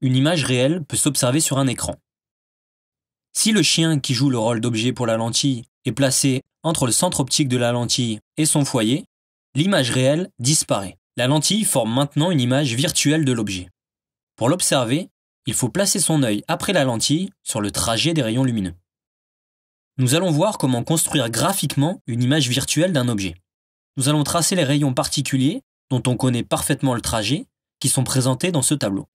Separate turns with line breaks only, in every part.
une image réelle peut s'observer sur un écran. Si le chien qui joue le rôle d'objet pour la lentille est placé entre le centre optique de la lentille et son foyer, l'image réelle disparaît. La lentille forme maintenant une image virtuelle de l'objet. Pour l'observer, il faut placer son œil après la lentille sur le trajet des rayons lumineux. Nous allons voir comment construire graphiquement une image virtuelle d'un objet. Nous allons tracer les rayons particuliers, dont on connaît parfaitement le trajet, qui sont présentés dans ce tableau.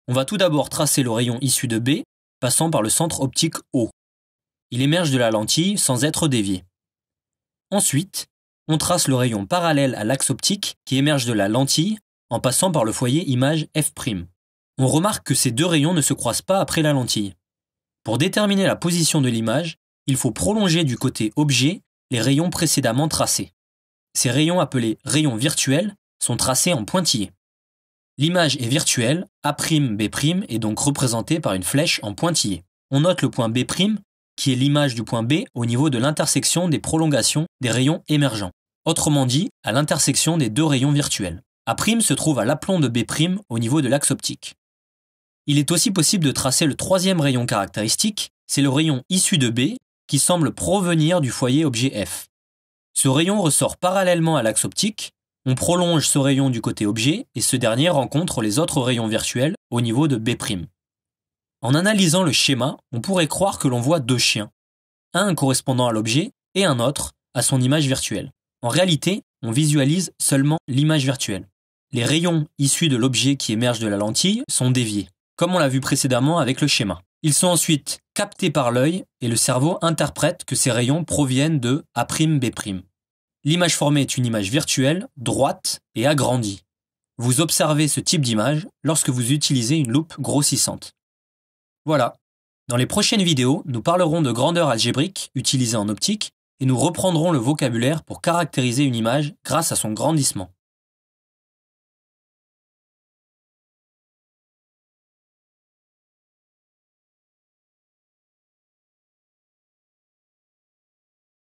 On va tout d'abord tracer le rayon issu de B, passant par le centre optique O. Il émerge de la lentille sans être dévié. Ensuite, on trace le rayon parallèle à l'axe optique qui émerge de la lentille en passant par le foyer image F'. On remarque que ces deux rayons ne se croisent pas après la lentille. Pour déterminer la position de l'image, il faut prolonger du côté objet les rayons précédemment tracés. Ces rayons appelés rayons virtuels sont tracés en pointillés. L'image est virtuelle, A'B' est donc représentée par une flèche en pointillé. On note le point B', qui est l'image du point B au niveau de l'intersection des prolongations des rayons émergents. Autrement dit, à l'intersection des deux rayons virtuels. A' se trouve à l'aplomb de B' au niveau de l'axe optique. Il est aussi possible de tracer le troisième rayon caractéristique, c'est le rayon issu de B qui semble provenir du foyer objet F. Ce rayon ressort parallèlement à l'axe optique, on prolonge ce rayon du côté objet et ce dernier rencontre les autres rayons virtuels au niveau de B'. En analysant le schéma, on pourrait croire que l'on voit deux chiens, un correspondant à l'objet et un autre à son image virtuelle. En réalité, on visualise seulement l'image virtuelle. Les rayons issus de l'objet qui émerge de la lentille sont déviés, comme on l'a vu précédemment avec le schéma. Ils sont ensuite captés par l'œil et le cerveau interprète que ces rayons proviennent de A'B'. L'image formée est une image virtuelle, droite et agrandie. Vous observez ce type d'image lorsque vous utilisez une loupe grossissante. Voilà. Dans les prochaines vidéos, nous parlerons de grandeur algébrique utilisée en optique et nous reprendrons le vocabulaire pour caractériser une image grâce à son grandissement.